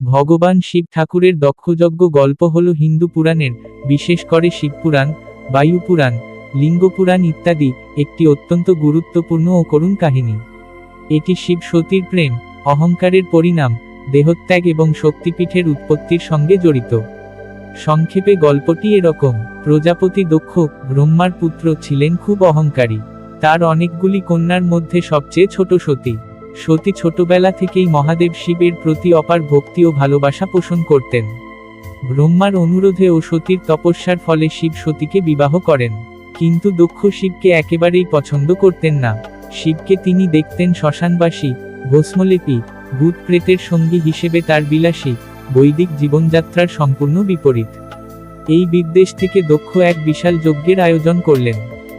ভগবান শিব ঠাকুরের দক্ষযজ্ঞ গল্প হল হিন্দু পুরাণের, বিশেষ করে শিবপুরাণ, বায়ুপুরাণ, লিঙ্গপুরাণ ইত্যাদি একটি অত্যন্ত গুরুত্বপূর্ণ ও করুণ কাহিনী। এটি শিব সতীর প্রেম, অহংকারের পরিণাম, দেহত্যাগ এবং শক্তিপীঠের উৎপত্তির সঙ্গে জড়িত। সংক্ষেপে গল্পটি এরকম: প্রজাপতি দক্ষ, ব্রহ্মার পুত্র, ছিলেন খুব অহংকারী। তার অনেকগুলি কন্যার মধ্যে সবচেয়ে ছোট সতী। সতী ছোটবেলা থেকেই মহাদেব শিবের প্রতি অপার ভক্তি ও ভালোবাসা পোষণ করতেন। ব্রহ্মার অনুরোধে ও সতীর তপস্যার ফলে শিব সতীকে বিবাহ করেন। কিন্তু দক্ষ শিবকে একেবারেই পছন্দ করতেন না। শিবকে তিনি দেখতেন শ্মশানবাসী, ভস্মলেপী, ভূত প্রেতের সঙ্গী হিসেবে, তার বিলাসী, বৈদিক জীবনযাত্রার সম্পূর্ণ বিপরীত। এই বিদ্বেষ থেকে দক্ষ এক বিশাল যজ্ঞের আয়োজন করলেন।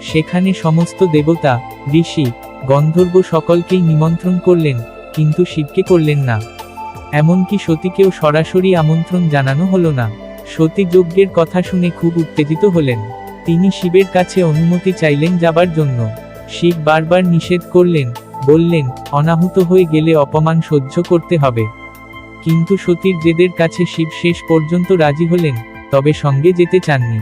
সেখানে সমস্ত দেবতা, ঋষি, গন্ধর্ব সকলকেই নিমন্ত্রণ করলেন, কিন্তু শিবকে করলেন না। এমনকি সতীকেও সরাসরি আমন্ত্রণ জানানো হলো না। সতী যজ্ঞের কথা শুনে খুব উত্তেজিত হলেন। তিনি শিবের কাছে অনুমতি চাইলেন যাবার জন্য। শিব বারবার নিষেধ করলেন, বললেন, অনাহুত হয়ে গেলে অপমান সহ্য করতে হবে। কিন্তু সতীর জেদের কাছে শিব শেষ পর্যন্ত রাজি হলেন, তবে সঙ্গে যেতে চাননি।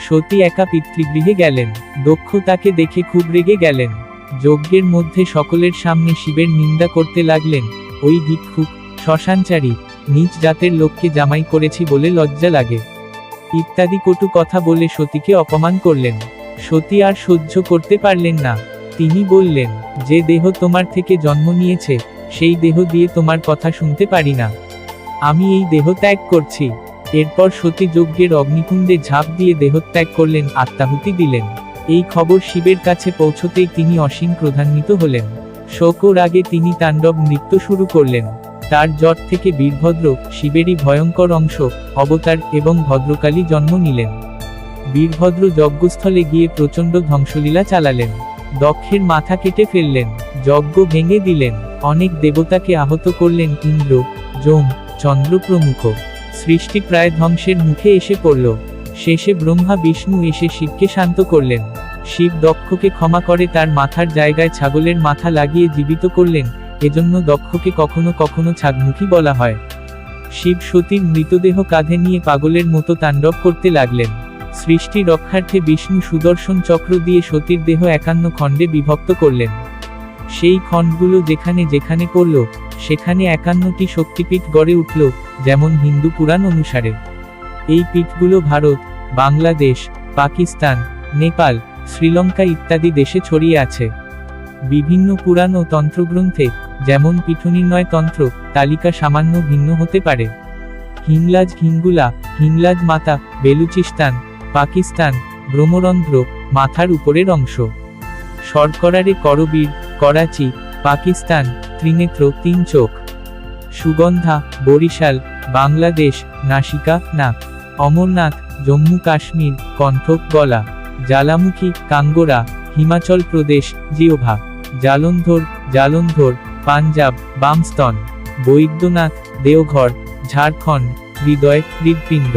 সতী একা পিতৃগৃহে গেলেন। দক্ষ তাকে দেখে খুব রেগে গেলেন। যজ্ঞের মধ্যে সকলের সামনে শিবের নিন্দা করতে লাগলেন, ওই ভিক্ষুক, শ্মশানচারী, নীচ জাতের লোককে জামাই করেছি বলে লজ্জা লাগে, ইত্যাদি কটু কথা বলে সতীকে অপমান করলেন। সতী আর সহ্য করতে পারলেন না। তিনি বললেন, যে দেহ তোমার থেকে জন্ম নিয়েছে, সেই দেহ দিয়ে তোমার কথা শুনতে পারি না। আমি এই দেহ ত্যাগ করছি। এরপর সতী যজ্ঞের অগ্নিকুণ্ডে ঝাঁপ দিয়ে দেহত্যাগ করলেন, আত্মাহুতি দিলেন। এই খবর শিবের কাছে পৌঁছতেই তিনি অসীম ক্রোধান্বিত হলেন। শোক ও রাগে তিনি তাণ্ডব নৃত্য শুরু করলেন। তার জট থেকে বীরভদ্র, শিবেরই ভয়ঙ্কর অংশ, অবতার এবং ভদ্রকালী জন্ম নিলেন। বীরভদ্র যজ্ঞস্থলে গিয়ে প্রচণ্ড ধ্বংসলীলা চালালেন। দক্ষের মাথা কেটে ফেললেন, যজ্ঞ ভেঙে দিলেন, অনেক দেবতাকে আহত করলেন, ইন্দ্র, যম, চন্দ্র প্রমুখ। সৃষ্টি প্রায় ধ্বংসের মুখে এসে পড়ল। শেষে ব্রহ্মা বিষ্ণু এসে শিবকে শান্ত করলেন। শিব দক্ষকে ক্ষমা করে তার মাথার জায়গায় ছাগলের মাথা লাগিয়ে জীবিত করলেন। এজন্য দক্ষকে কখনো কখনো ছাগমুখী বলা হয়। শিব সতীর মৃতদেহ কাঁধে নিয়ে পাগলের মতো তাণ্ডব করতে লাগলেন। সৃষ্টি রক্ষার্থে বিষ্ণু সুদর্শন চক্র দিয়ে সতীর দেহ 51 খণ্ডে বিভক্ত করলেন। সেই খণ্ডগুলো যেখানে যেখানে পড়ল, সেখানে 51টি শক্তিপীঠ গড়ে উঠল, যেমন হিন্দু পুরাণ অনুসারে। এই পীঠগুলো ভারত, বাংলাদেশ, পাকিস্তান, নেপাল, শ্রীলঙ্কা ইত্যাদি দেশে ছড়িয়ে আছে। বিভিন্ন পুরাণ ও তন্ত্রগ্রন্থে, যেমন পীঠনির্ণয় তন্ত্র, তালিকা সামান্য ভিন্ন হতে পারে। হিংলাজ, হিঙ্গুলা, হিংলাজ মাতা, বেলুচিস্তান, পাকিস্তান, ব্রহ্মরন্ধ্র, মাথার উপরের অংশ। শর্করারে করবীর, করাচি, পাকিস্তান, ত্রিনেত্র, 3 চোখ। সুগন্ধা, বরিশাল, বাংলাদেশ, নাসিকা, নাক। অমরনাথ, জম্মু কাশ্মীর, কণ্ঠ, গলা। জ্বালামুখী, কাঙ্গোরা, হিমাচল প্রদেশ, জিহ্বা। জালন্ধর, জালন্ধর, পাঞ্জাব, বামস্তন। বৈদ্যনাথ, দেওঘর, ঝাড়খণ্ড, হৃদয়, হৃৎপিণ্ড।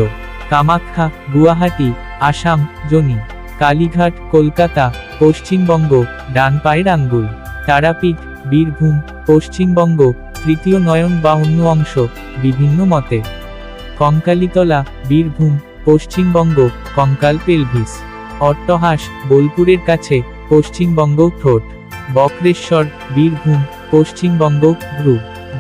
কামাখ্যা, গুয়াহাটি, আসাম, যোনি। কালীঘাট, কলকাতা, পশ্চিমবঙ্গ, ডান পায়ের আঙ্গুল। তারাপীঠ, বীরভূম, পশ্চিমবঙ্গ, তৃতীয় নয়ন বা অন্য অংশ, বিভিন্ন মতে। কঙ্কালীতলা, বীরভূম, পশ্চিমবঙ্গ, কঙ্কাল পেলভিস। অট্টহাস, বোলপুরের কাছে, পশ্চিমবঙ্গ, ঠোঁট। বক্রেশ্বর, বীরভূম, পশ্চিমবঙ্গ, ভ্রু।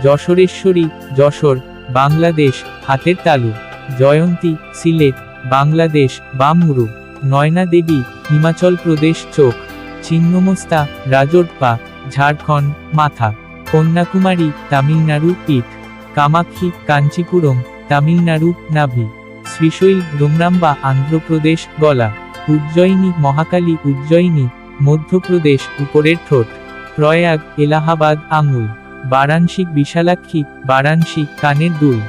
যশোরেশ্বরী, যশোর, বাংলাদেশ, হাতের তালু। জয়ন্তী, সিলেট, বাংলাদেশ, বাম উরু। নয়না দেবী, হিমাচল প্রদেশ, চোখ। ছিন্নমস্তা, রাজোটপা, ঝাড়খণ্ড, মাথা। কন্যাকুমারী, তামিলনাড়ু, পিঠ। কামাক্ষী, কাঞ্চিপুরম, তামিলনাড়ু, নাভি। শ্রীশৈল, ব্রহ্মরাম্বা, অন্ধ্রপ্রদেশ, গলা। উজ্জয়িনী, মহাকালী, উজ্জয়িনী, মধ্যপ্রদেশ, উপরের ঠোঁট। প্রয়াগ, এলাহাবাদ, আঙুল। বারাণসী, বিশালাক্ষী, বারাণসী, কানের দুল।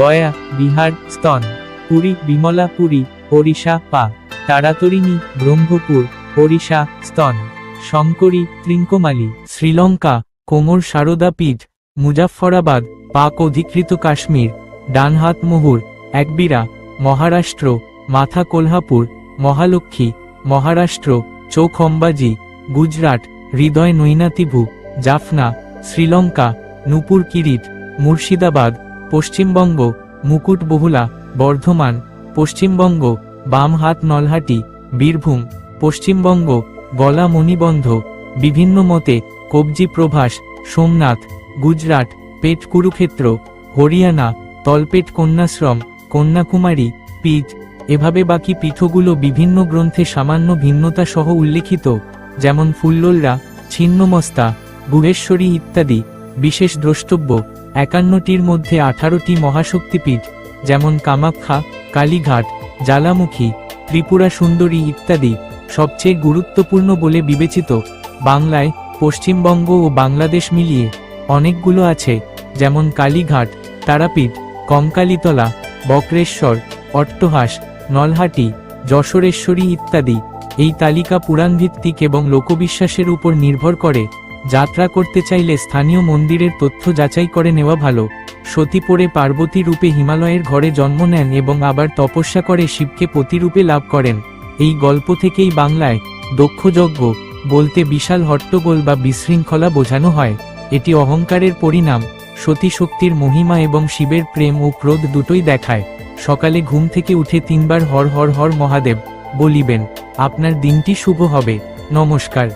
গয়া, বিহার, স্তন। পুরী, বিমলা, পুরী, ওড়িশা, পা। তারাতরিণী, ব্রহ্মপুর, ওড়িশা, স্তন। শঙ্করী, ত্রিঙ্কমালী, শ্রীলঙ্কা, কোমর, সারদা পীঠ। মুজাফফরাবাদ, পাক অধিকৃত কাশ্মীর, ডান হাত মুহুর, একবিরা, মহারাষ্ট্র। মাথা, কোলহাপুর, মহালক্ষ্মী, মহারাষ্ট্র। চোখ, অম্বাজি, গুজরাট। হৃদয়, নৈনাতিভু, জাফনা, শ্রীলঙ্কা। নূপুর, কিরিট, মুর্শিদাবাদ, পশ্চিমবঙ্গ মুকুটবহুলা, বর্ধমান। পশ্চিমবঙ্গ বাম হাত নলহাটি, বীরভূম। পশ্চিমবঙ্গ গলা মণিবন্ধ, বিভিন্ন মতে কবজি প্রভাস, সোমনাথ। গুজরাট পেট কুরুক্ষেত্র, হরিয়ানা তলপেট কন্যাশ্রম, কন্যাকুমারী, পীঠ। এভাবে বাকি পীঠগুলো বিভিন্ন গ্রন্থে সামান্য ভিন্নতা সহ উল্লেখিত, যেমন ফুল্লোলরা, ছিন্নমস্তা, গুহেশ্বরী ইত্যাদি। বিশেষ দ্রষ্টব্য: 51টির মধ্যে 18টি মহাশক্তিপীঠ, যেমন কামাখ্যা, কালীঘাট, জ্বালামুখী, ত্রিপুরা সুন্দরী ইত্যাদি। সবচেয়ে গুরুত্বপূর্ণ বলে বিবেচিত: বাংলায় পশ্চিমবঙ্গ ও বাংলাদেশ মিলিয়ে অনেকগুলো আছে, যেমন কালীঘাট, তারাপীঠ, কঙ্কালীতলা, বক্রেশ্বর, অট্টহাস, নলহাটি, যশোরেশ্বরী ইত্যাদি। এই তালিকা পুরাণভিত্তিক এবং লোকবিশ্বাসের উপর নির্ভর করে। যাত্রা করতে চাইলে স্থানীয় মন্দিরের তথ্য যাচাই করে নেওয়া ভালো। সতী পড়ে পার্বতী রূপে হিমালয়ের ঘরে জন্ম নেন এবং আবার তপস্যা করে শিবকে পতিরূপে লাভ করেন। এই গল্প থেকেই বাংলায় দক্ষযজ্ঞ বলতে বিশাল হট্টগোল বা বিশৃঙ্খলা বোঝানো হয়। এটি অহংকারের পরিণাম। সতী শক্তির মহিমা এবং শিবের প্রেম ও ক্রোধ দুটোই দেখায়। সকালে ঘুম থেকে উঠে 3 বার হর হর হর মহাদেব বলিবেন। আপনার দিনটি শুভ হবে। নমস্কার।